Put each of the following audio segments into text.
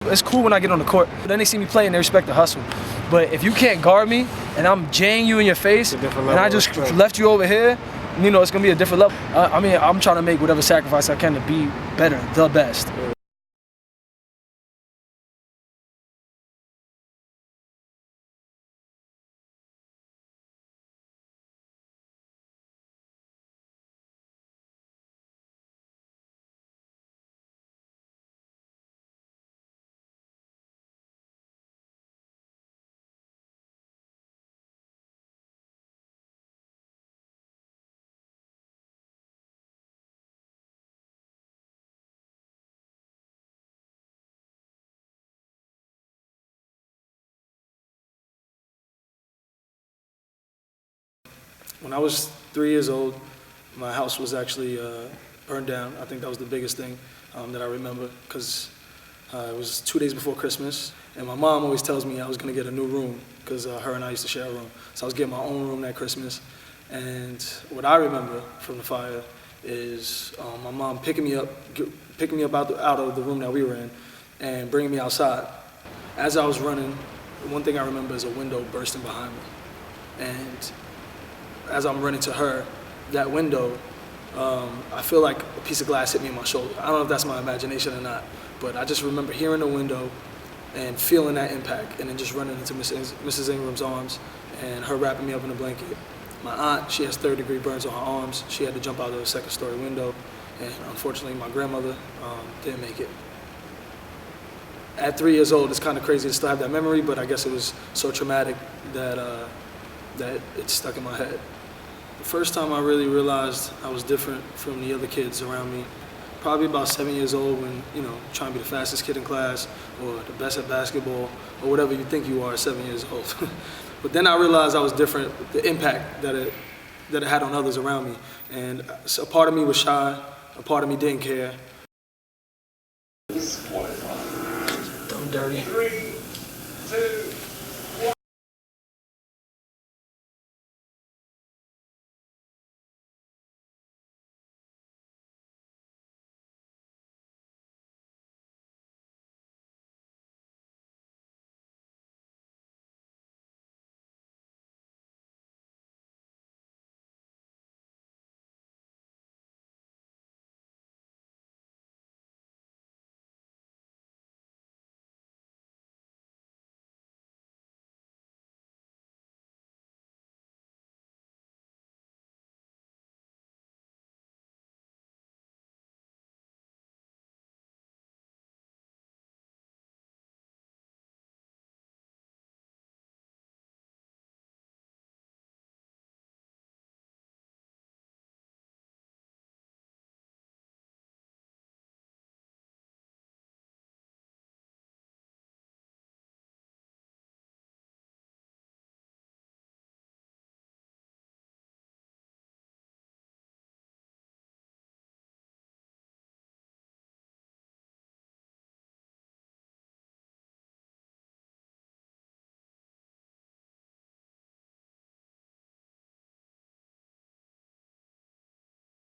It's cool when I get on the court, but then they see me play and they respect the hustle. But if you can't guard me and I'm jaying you in your face and I just left you over here, you know, it's gonna be a different level. I mean, I'm trying to make whatever sacrifice I can to be better, the best. When I was 3 years old, my house was actually burned down. I think that was the biggest thing that I remember, because it was 2 days before Christmas, and my mom always tells me I was going to get a new room, because her and I used to share a room. So I was getting my own room that Christmas, and what I remember from the fire is my mom picking me up out of the room that we were in and bringing me outside. As I was running, one thing I remember is a window bursting behind me, and as I'm running to her, that window, I feel like a piece of glass hit me in my shoulder. I don't know if that's my imagination or not, but I just remember hearing the window and feeling that impact, and then just running into Mrs. Ingram's arms and her wrapping me up in a blanket. My aunt, she has third-degree burns on her arms. She had to jump out of a second-story window, and unfortunately my grandmother didn't make it. At 3 years old, it's kind of crazy to still have that memory, but I guess it was so traumatic that it stuck in my head. The first time I really realized I was different from the other kids around me, probably about 7 years old, when, you know, trying to be the fastest kid in class or the best at basketball or whatever you think you are at 7 years old. But then I realized I was different, the impact that it had on others around me. And so a part of me was shy, a part of me didn't care. Dumb dirty. 3, 2,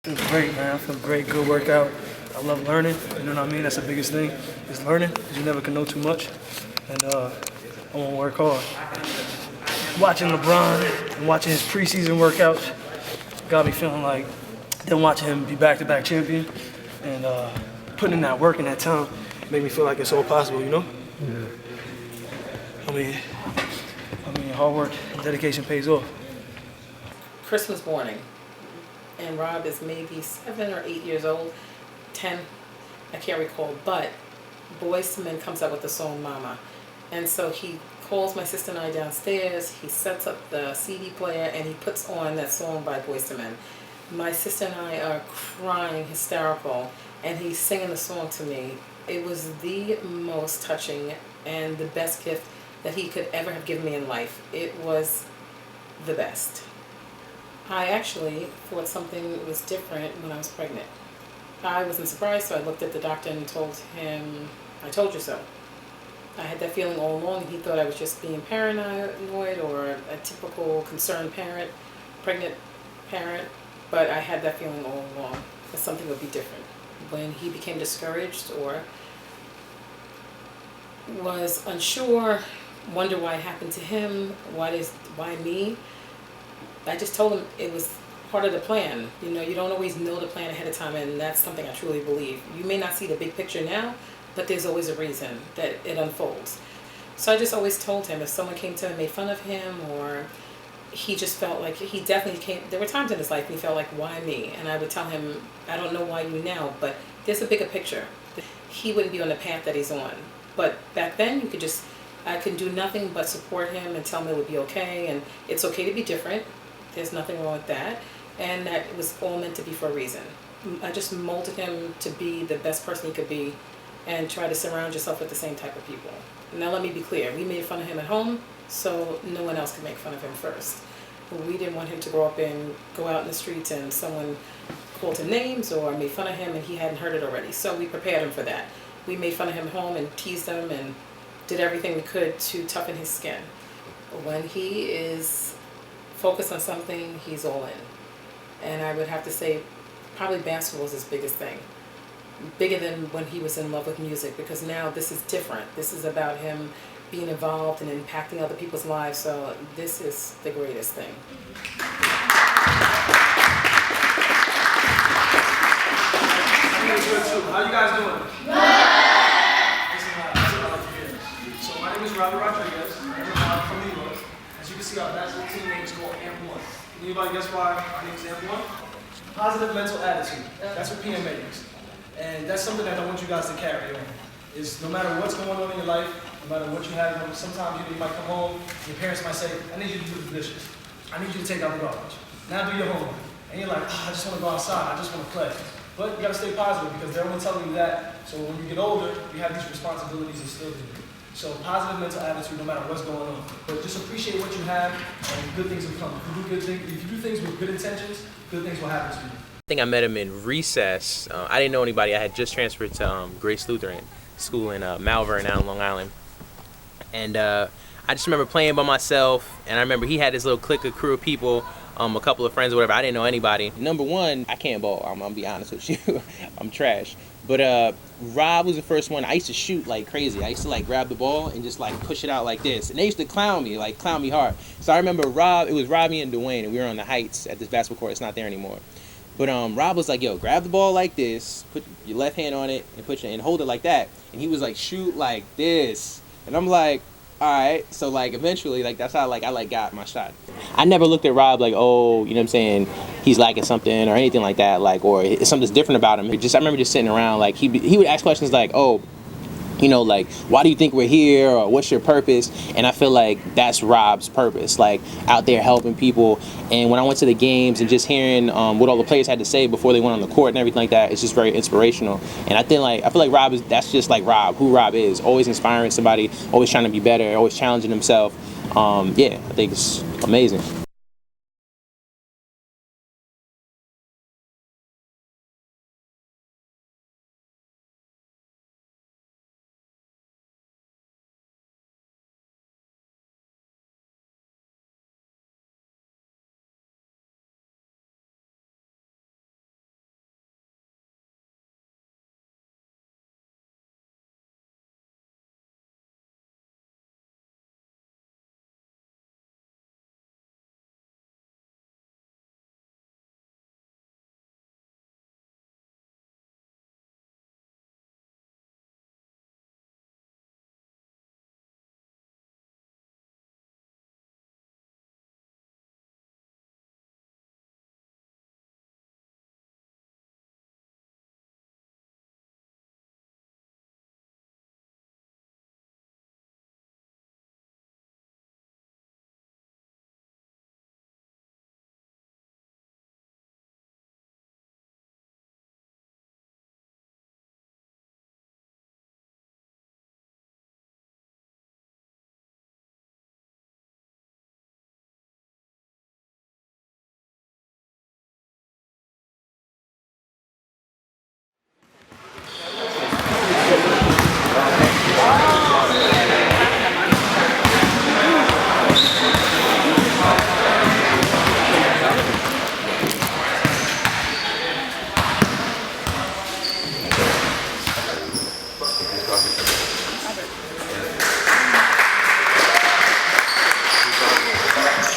I feel great, man. I feel great, good workout. I love learning, you know what I mean? That's the biggest thing, is learning, because you never can know too much. And I want to work hard. Watching LeBron and watching his preseason workouts got me feeling like, then watching him be back-to-back champion and putting in that work and that time made me feel like it's all possible, you know? Yeah. I mean, hard work and dedication pays off. Christmas morning, and Rob is maybe 7 or 8 years old, 10, I can't recall, but Boyz II Men comes out with the song Mama. And so he calls my sister and I downstairs, he sets up the CD player, and he puts on that song by Boyz II Men. My sister and I are crying, hysterical, and he's singing the song to me. It was the most touching and the best gift that he could ever have given me in life. It was the best. I actually thought something was different when I was pregnant. I wasn't surprised, so I looked at the doctor and told him, I told you so. I had that feeling all along, and he thought I was just being paranoid or a typical concerned parent, pregnant parent, but I had that feeling all along that something would be different. When he became discouraged or was unsure, wonder why it happened to him, why me. I just told him it was part of the plan. You know, you don't always know the plan ahead of time, and that's something I truly believe. You may not see the big picture now, but there's always a reason that it unfolds. So I just always told him if someone came to him and made fun of him, or he just felt like he definitely came, there were times in his life he felt like, why me? And I would tell him, I don't know why you now, but there's a bigger picture. He wouldn't be on the path that he's on. But back then I could do nothing but support him and tell him it would be okay, and it's okay to be different. There's nothing wrong with that. And that it was all meant to be for a reason. I just molded him to be the best person he could be, and try to surround yourself with the same type of people. Now let me be clear, we made fun of him at home, so no one else could make fun of him first. We didn't want him to grow up and go out in the streets and someone called him names or made fun of him and he hadn't heard it already. So we prepared him for that. We made fun of him at home and teased him and did everything we could to toughen his skin. When he is focused on something, he's all in. And I would have to say probably basketball is his biggest thing. Bigger than when he was in love with music, because now this is different. This is about him being involved and impacting other people's lives, so this is the greatest thing. How you guys doing? This is what I like to hear. So my name is Robert Rodriguez. I'm from New York. As you can see, our basketball team name is called AMP1. Can anybody guess why our name is AMP1? Positive mental attitude. That's what PMA is. And that's something that I want you guys to carry on. Is no matter what's going on in your life, no matter what you have, sometimes you might come home, your parents might say, I need you to do the dishes. I need you to take out the garbage. Now do your homework. And you're like, I just want to go outside, I just want to play. But you got to stay positive because they're only telling you that. So when you get older, you have these responsibilities instilled in you. So positive mental attitude no matter what's going on. But just appreciate what you have and good things will come. If you do things with good intentions, good things will happen to you. I think I met him in recess. I didn't know anybody. I had just transferred to Grace Lutheran School in Malvern out on Long Island. And I just remember playing by myself. And I remember he had his little clique of crew of people, a couple of friends or whatever. I didn't know anybody. Number one, I can't ball. I'm going to be honest with you. I'm trash. But Rob was the first one. I used to shoot like crazy. I used to like grab the ball and just like push it out like this. And they used to clown me hard. So I remember it was Robbie and Dwayne, and we were on the Heights at this basketball court. It's not there anymore. But Rob was like, yo, grab the ball like this, put your left hand on it, and hold it like that. And he was like, shoot like this. And I'm like, all right. So like eventually, like that's how I got my shot. I never looked at Rob like, oh, you know what I'm saying, he's lacking something or anything like that, like, or something's different about him. I remember just sitting around, like he would ask questions like, oh, you know, like, why do you think we're here, or what's your purpose? And I feel like that's Rob's purpose, like out there helping people. And when I went to the games and just hearing what all the players had to say before they went on the court and everything like that, it's just very inspirational. And I feel like Rob that's just like Rob, who Rob is, always inspiring somebody, always trying to be better, always challenging himself. Yeah, I think it's amazing.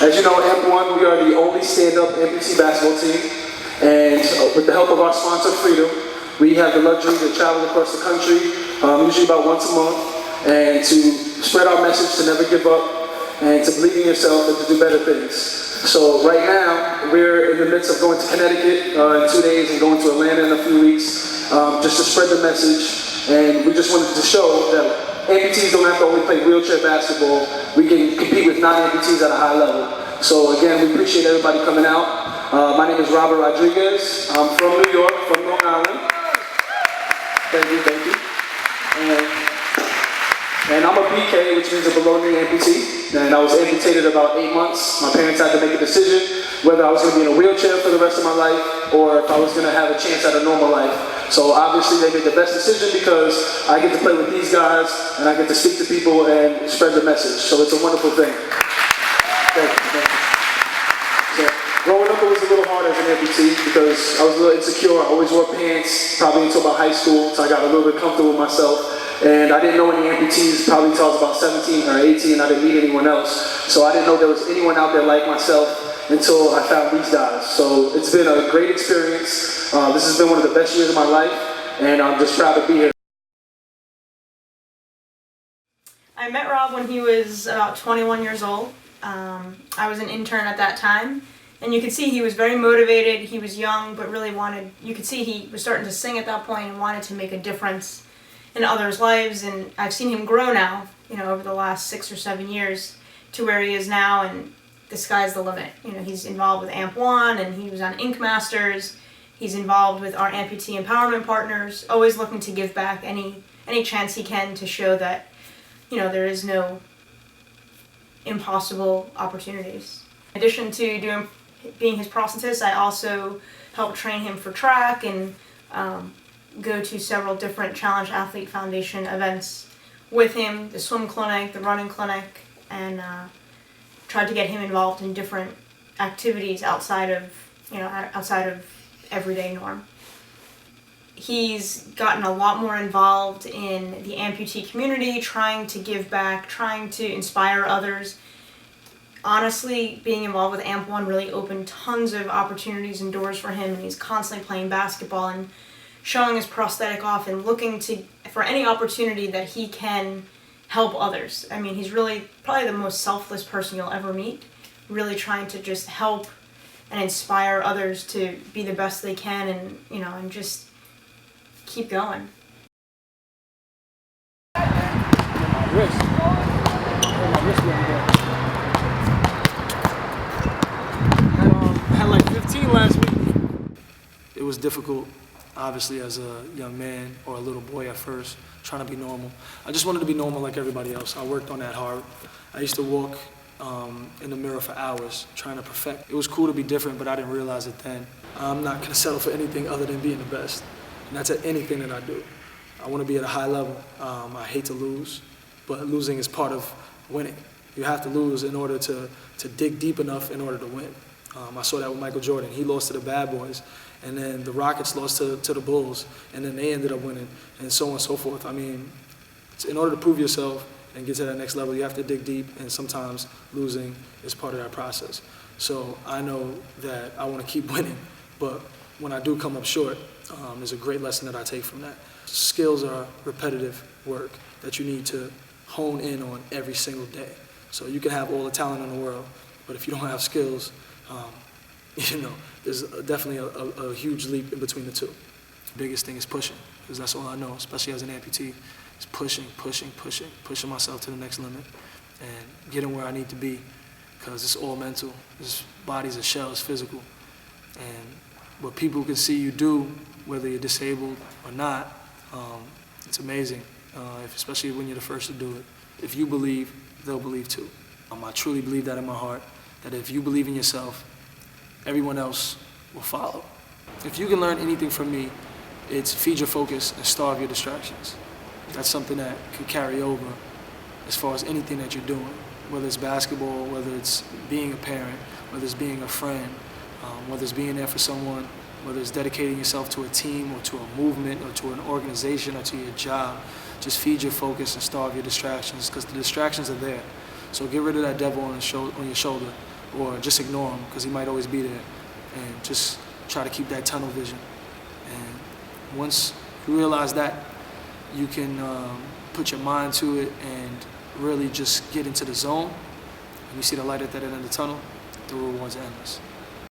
As you know, AMP1, we are the only stand-up amputee basketball team, and with the help of our sponsor, Freedom, we have the luxury to travel across the country, usually about once a month, and to spread our message to never give up, and to believe in yourself and to do better things. So right now, we're in the midst of going to Connecticut in 2 days and going to Atlanta in a few weeks, just to spread the message. And we just wanted to show that amputees don't have to only play wheelchair basketball. We can compete with non-amputees at a high level. So again, we appreciate everybody coming out. My name is Robert Rodriguez. I'm from New York, from Long Island. Thank you, thank you. And I'm a BK, which means a below-knee amputee. And I was amputated about 8 months. My parents had to make a decision whether I was going to be in a wheelchair for the rest of my life or if I was going to have a chance at a normal life. So obviously they made the best decision because I get to play with these guys and I get to speak to people and spread the message. So it's a wonderful thing. Thank you, thank you. So growing up, it was a little hard as an amputee because I was a little insecure. I always wore pants, probably until about high school, so I got a little bit comfortable with myself. And I didn't know any amputees probably until I was about 17 or 18. I didn't meet anyone else. So I didn't know there was anyone out there like myself until I found these guys. So it's been a great experience. This has been one of the best years of my life, and I'm just proud to be here. I met Rob when he was about 21 years old. I was an intern at that time, and you could see he was very motivated. He was young, but really you could see he was starting to sing at that point and wanted to make a difference in others' lives. And I've seen him grow now, over the last 6 or 7 years to where he is now, and the sky's the limit. He's involved with AMP1, and he was on Ink Masters. He's involved with our amputee empowerment partners, always looking to give back any chance he can to show that, there is no impossible opportunities. In addition to being his prosthetist, I also help train him for track and go to several different Challenge Athlete Foundation events with him, the swim clinic, the running clinic, and tried to get him involved in different activities outside of everyday norm. He's gotten a lot more involved in the amputee community, trying to give back, trying to inspire others. Honestly, being involved with AMP1 really opened tons of opportunities and doors for him, and he's constantly playing basketball and showing his prosthetic off and looking for any opportunity that he can help others. I mean, he's really probably the most selfless person you'll ever meet, really trying to just help and inspire others to be the best they can, and and just keep going. My wrist. My wrist really good. I had like 15 last week. It was difficult, obviously, as a young man or a little boy at first, trying to be normal. I just wanted to be normal like everybody else. I worked on that hard. I used to walk in the mirror for hours trying to perfect. It was cool to be different, but I didn't realize it then. I'm not going to settle for anything other than being the best. And that's at anything that I do. I want to be at a high level. I hate to lose, but losing is part of winning. You have to lose in order to dig deep enough in order to win. I saw that with Michael Jordan. He lost to the Bad Boys, and then the Rockets lost to the Bulls, and then they ended up winning, and so on and so forth. I mean, in order to prove yourself and get to that next level, you have to dig deep, and sometimes losing is part of that process. So I know that I want to keep winning, but when I do come up short, there's a great lesson that I take from that. Skills are repetitive work that you need to hone in on every single day. So you can have all the talent in the world, but if you don't have skills, there's definitely a huge leap in between the two. The biggest thing is pushing, because that's all I know, especially as an amputee, is pushing myself to the next limit and getting where I need to be, because it's all mental. This body's a shell, it's physical. And what people can see you do, whether you're disabled or not, it's amazing, especially when you're the first to do it. If you believe, they'll believe too. I truly believe that in my heart, that if you believe in yourself, everyone else will follow. If you can learn anything from me, it's feed your focus and starve your distractions. That's something that can carry over as far as anything that you're doing, whether it's basketball, whether it's being a parent, whether it's being a friend, whether it's being there for someone, whether it's dedicating yourself to a team or to a movement or to an organization or to your job. Just feed your focus and starve your distractions, because the distractions are there. So get rid of that devil on your shoulder or just ignore him because he might always be there, and just try to keep that tunnel vision. And once you realize that, you can put your mind to it and really just get into the zone, and you see the light at that end of the tunnel, the rewards are endless.